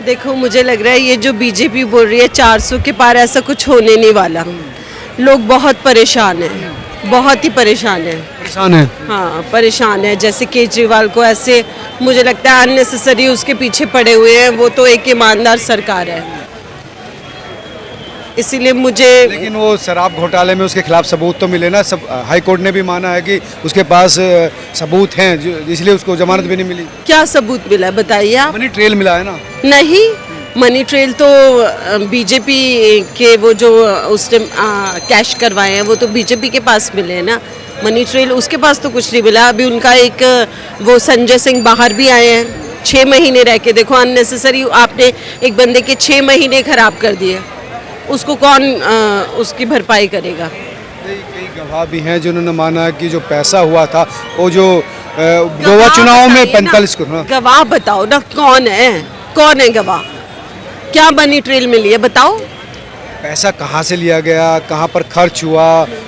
देखो मुझे लग रहा है ये जो बीजेपी बोल रही है 400 के पार, ऐसा कुछ होने नहीं वाला। लोग बहुत परेशान हैं, बहुत ही परेशान हैं। परेशान है। हाँ परेशान है। जैसे केजरीवाल को ऐसे मुझे लगता है अननेसेसरी उसके पीछे पड़े हुए हैं। वो तो एक ईमानदार सरकार है, इसीलिए मुझे। लेकिन वो शराब घोटाले में उसके खिलाफ सबूत तो मिले ना। सब हाई कोर्ट ने भी माना है कि उसके पास सबूत हैं, इसलिए उसको जमानत भी नहीं मिली। क्या सबूत मिला है बताइए आप। मनी ट्रेल मिला है ना। नहीं, मनी ट्रेल तो बीजेपी के वो जो उसने कैश करवाए हैं वो तो बीजेपी के पास मिले हैं ना। मनी ट्रेल उसके पास तो कुछ नहीं मिला। अभी उनका एक वो संजय सिंह बाहर भी आए हैं, 6 महीने रह के। देखो अननेसेसरी आपने एक बंदे के 6 महीने खराब कर दिए, उसको कौन उसकी भरपाई करेगा। कई गवाह भी हैं जिन्होंने माना कि जो पैसा हुआ था वो जो गोवा चुनाव में 45 को। गवाह बताओ ना, कौन है, कौन है गवाह? क्या मनी ट्रेल मिली है बताओ। पैसा कहाँ से लिया गया, कहाँ पर खर्च हुआ,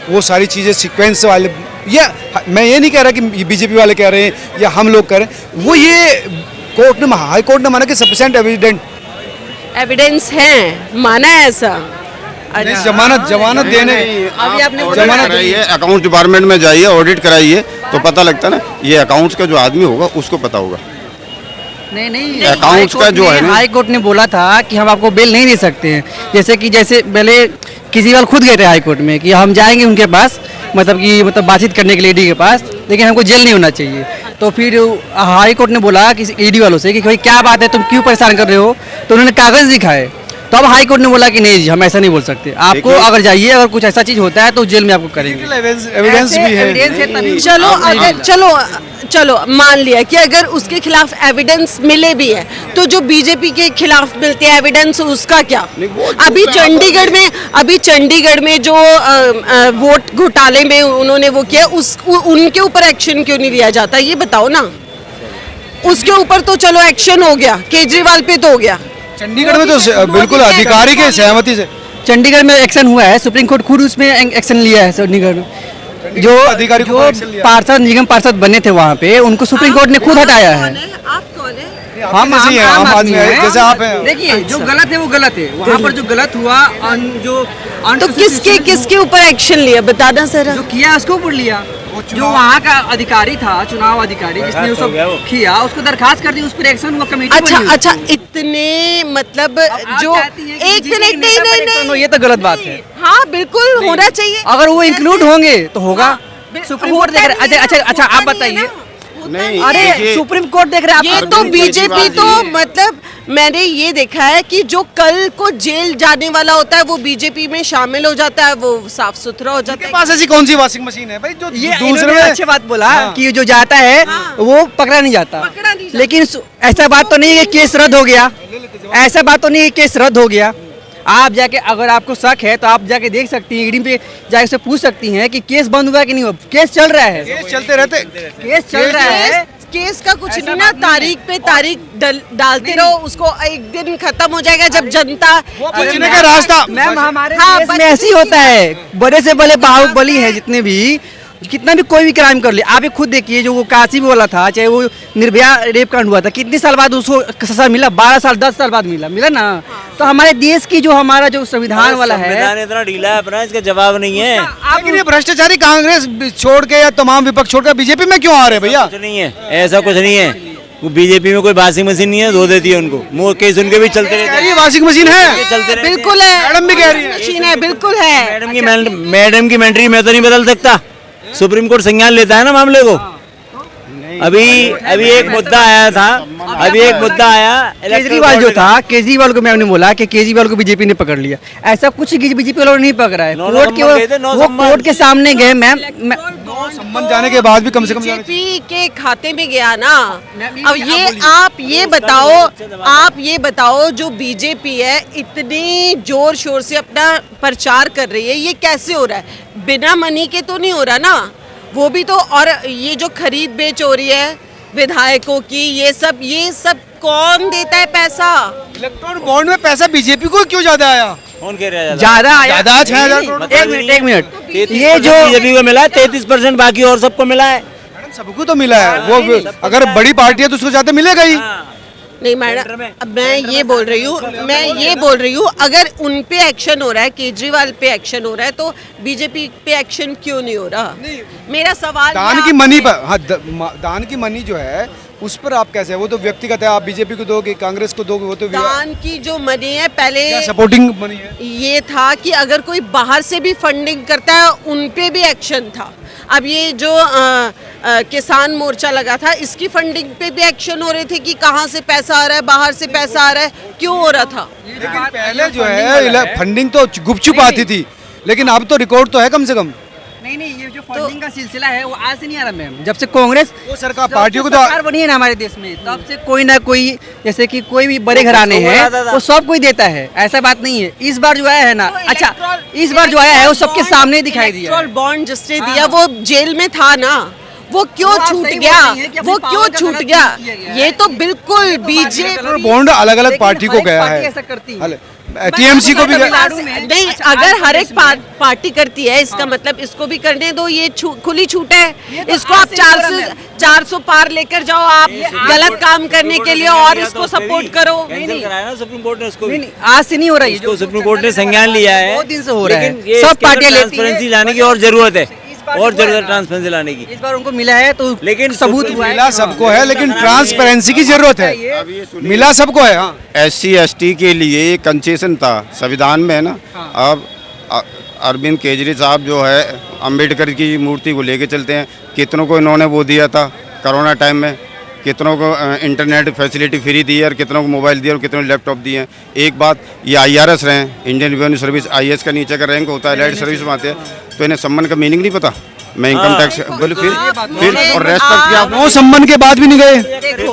वो सारी चीज़ें सीक्वेंस वाले। ये मैं ये नहीं कह रहा कि बीजेपी वाले कह रहे हैं या हम लोग कह रहे हैं, वो ये कोर्ट ने, हाई कोर्ट ने माना कि सफिशिएंट एविडेंस है, माना है ऐसा। जमानत देने। अभी आपने जमानत कराइए, अकाउंट डिपार्टमेंट में जाइए, ऑडिट कराइए तो पता लगता ना। ये अकाउंट्स का जो आदमी होगा उसको पता होगा। नहीं, अकाउंट्स का जो है ना, हाई कोर्ट ने बोला था कि हम आपको बेल नहीं दे सकते हैं। जैसे पहले केजरीवाल खुद गए थे हाई कोर्ट में कि हम जाएंगे उनके पास, मतलब बातचीत करने के लिए ईडी के पास, लेकिन हमको जेल नहीं होना चाहिए। तो फिर हाई कोर्ट ने बोला कि ईडी वालों से कि भाई क्या बात है, तुम क्यों परेशान कर रहे हो। तो उन्होंने कागज दिखाए, तो अब हाई कोर्ट ने बोला कि नहीं जी हम ऐसा नहीं बोल सकते, आपको अगर जाइए, अगर कुछ ऐसा चीज होता है तो जेल में आपको करेंगे। एविडेंस भी है। चलो अगर चलो मान लिया कि अगर उसके खिलाफ एविडेंस मिले भी है, तो जो बीजेपी के खिलाफ मिलते हैं एविडेंस, उसका क्या। अभी चंडीगढ़ में जो वोट घोटाले में उन्होंने वो किया, उनके ऊपर एक्शन क्यों नहीं लिया जाता, ये बताओ ना। उसके ऊपर तो चलो एक्शन हो गया, केजरीवाल पे तो हो गया। चंडीगढ़ में तो बिल्कुल अधिकारी के सहमति से चंडीगढ़ में एक्शन हुआ है, सुप्रीम कोर्ट खुद उसमें एक्शन लिया है। चंडीगढ़ में जो अधिकारी पार्षद, निगम पार्षद बने थे वहाँ पे, उनको सुप्रीम कोर्ट ने खुद हटाया है। आप कौन है? हम आम आदमी हैं, जैसे आप हैं। देखिए जो गलत है वो गलत है, वहाँ पर जो गलत हुआ तो किसके ऊपर एक्शन लिया बताना सर। जो किया उसके ऊपर लिया, जो वहाँ का अधिकारी था, चुनाव अधिकारी जिसने वो सब किया, उसको दरखास्त कर दी, उस पर एक्शन हुआ, कमेटी। अच्छा इतने मतलब जो एक मिनट नहीं, ये तो गलत बात है। हाँ बिल्कुल होना चाहिए, अगर वो इंक्लूड होंगे तो होगा। सुप्रीम कोर्ट देख रहा है। अच्छा आप बताइए। नहीं, अरे सुप्रीम कोर्ट देख रहा है। ये तो बीजेपी तो मतलब मैंने ये देखा है कि जो कल को जेल जाने वाला होता है वो बीजेपी में शामिल हो जाता है, वो साफ सुथरा हो जाता है। पास ऐसी कौन सी वॉशिंग मशीन है भाई जो ये दूसरे में अच्छी बात बोला कि जो जाता है वो पकड़ा नहीं जाता। लेकिन ऐसा बात तो नहीं है कि केस रद्द हो गया, ऐसा बात तो नहीं है केस रद्द हो गया। आप जाके अगर आपको शक है तो आप जाके देख सकती हैं, ईडी पे जाके से पूछ सकती हैं कि केस बंद हुआ कि नहीं हुआ। केस चल रहा है, केस चलते रहते, केस चल रहा है। केस का कुछ नहीं ना, तारीख पे तारीख डालते रहो, उसको एक दिन खत्म हो जाएगा जब जनता बचने का रास्ता। मैम हमारे देश में ऐसे ही होता है, बड़े से बड़े बाहुबली हैं जितने भी, कितना भी कोई भी क्राइम कर ले। आप ये खुद देखिए, जो वो काशी में वाला था, चाहे वो निर्भया रेप कांड हुआ था, कितने साल बाद उसको सजा मिला, 12 साल 10 साल बाद मिला ना। तो हमारे देश की जो हमारा जो संविधान वाला है, संविधान इतना ढीला है अपना, इसका जवाब नहीं है। लेकिन ये भ्रष्टाचारी कांग्रेस छोड़ के या तमाम विपक्ष छोड़कर बीजेपी में क्यों आ रहे भैया? कुछ नहीं है, ऐसा कुछ नहीं है। वो बीजेपी में कोई वॉशिंग मशीन नहीं है, धो देती है उनको। मुंह केस उनके भी चलते रहते हैं। वॉशिंग मशीन है, चलते रहते हैं। बिल्कुल है, मैडम भी कह रही है मशीन है, बिल्कुल है। मैडम की मेंटरी मैं तो नहीं बदल सकता, सुप्रीम कोर्ट संज्ञान लेता है ना मामले को। अभी एक मुद्दा आया था, केजरीवाल जो था, केजरीवाल को मैंने बोला कि केजरीवाल को बीजेपी ने पकड़ लिया। ऐसा कुछ बीजेपी वालों ने नहीं पकड़ा है। कोर्ट के सामने गए मैम, संबंध जाने के बाद भी कम से कम बीजेपी के खाते में गया ना। अब आप ये बताओ जो बीजेपी है इतनी जोर शोर से अपना प्रचार कर रही है, ये कैसे हो रहा है? बिना मनी के तो नहीं हो रहा ना, वो भी तो। और ये जो खरीद बेच हो रही है विधायकों की, ये सब कौन देता है पैसा? इलेक्ट्रॉन बॉन्ड में पैसा बीजेपी को क्यों ज्यादा आया? कौन कह रहा है ज्यादा आया? 6,000 करोड़। एक मिनट, ये जो बीजेपी को मिला है 33%, बाकी और सबको मिला है। सबको तो मिला है, वो अगर बड़ी पार्टी है तो उसको ज्यादा मिलेगा ही। नहीं मैडम, अब मैं ये बोल रही हूँ अगर उन पे एक्शन हो रहा है, केजरीवाल पे एक्शन हो रहा है, तो बीजेपी पे एक्शन क्यों नहीं हो रहा? मेरा सवाल दान है की आप- मनी पर, हाँ, दान की मनी जो है उस पर आप कैसे, वो तो व्यक्तिगत है, आप बीजेपी को दोगे, कांग्रेस को दोगे, वो तो दान की जो मनी है पहले सपोर्टिंग मनी है। ये था कि अगर कोई बाहर से भी फंडिंग करता है उन पे भी एक्शन था। अब ये जो किसान मोर्चा लगा था, इसकी फंडिंग पे भी एक्शन हो रहे थे कि कहाँ से पैसा आ रहा है, बाहर से पैसा आ रहा है, क्यों हो रहा था? लेकिन पहले जो है फंडिंग तो गुपचुप आती थी, लेकिन अब तो रिकॉर्ड तो है कम से कम। नहीं, ये जो फंडिंग का सिलसिला है वो आज से नहीं आ रहा मैम। जब से कांग्रेस वो सरकार जब पार्टियों से को तो सरकार बनी है ना हमारे देश में, तब से कोई ना कोई, जैसे कि कोई भी बड़े घराने हैं वो सब कोई देता है, ऐसा बात नहीं है। इस बार जो आया है ना, अच्छा इस बार जो आया है वो सबके सामने दिखाई दिया है। इलेक्टोरल बॉन्ड जिसने दिया वो जेल में था ना, वो क्यों वो आप छूट सही गया? बोल रही हैं कि अपनी वो क्यों पावर का छूट गलत गया? यूज़ किया गया है। ये तो बिल्कुल बीजेपी बॉन्ड अलग अलग लेकिन पार्टी को हर एक गया पार्टी है, ऐसा करती है। टीएमसी को भी गया। तमिलनाडु में, नहीं, अच्छा, अगर आज हर एक प्रदेश में- पार्टी करती है, इसका मतलब इसको भी करने दो, ये खुली छूट है। ये तो इसको आज आप से ही हो रहा है। 400 पार लेकर जाओ आप गलत काम करने के लिए और इसको सपोर्ट करो। कैंसिल कराया ना सुप्रीम कोर्ट ने उसको भी। नहीं, आज से नहीं हो रहा है। उसको सुप्रीम कोर्ट ने संज्ञान लिया है, बहुत दिन से हो रहा लेकिन है, ये सब इसके अंदर पार्टियां लेती ट्रांसपेरेंसी हैं। लाने की और जरूरत है, बार और जो हुआ है जरूरत है ना, ट्रांसपेरेंसी लाने की। इस बार उनको मिला है तो लेकिन सबूत सुप्रीम हुआ है मिला कि हाँ। सबको है, लेकिन ट्रांसपेरेंसी की जरूरत है। मिला सबको है, हाँ। SC/ST के लिए एक कंसेशन था संविधान में, है ना। अब अरविंद केजरीवाल साहब जो है अंबेडकर की मूर्ति को लेके चलते हैं। कितनों को इन्होंने वो दिया था कोरोना टाइम में, कितनों को इंटरनेट फैसिलिटी फ्री दी है, और कितनों को मोबाइल दिए, और कितनों को लैपटॉप दिए हैं। एक बात, ये IRS रहे हैं, इंडियन रेवेन्यू सर्विस, IAS का नीचे का रैंक होता है, लाइट सर्विस में आते हैं, तो इन्हें सम्मान का मीनिंग नहीं पता। मैं इनकम टैक्स बोले फिर और रेस्पेक्ट किया। नो सम्मान के बाद भी नहीं गए। देखो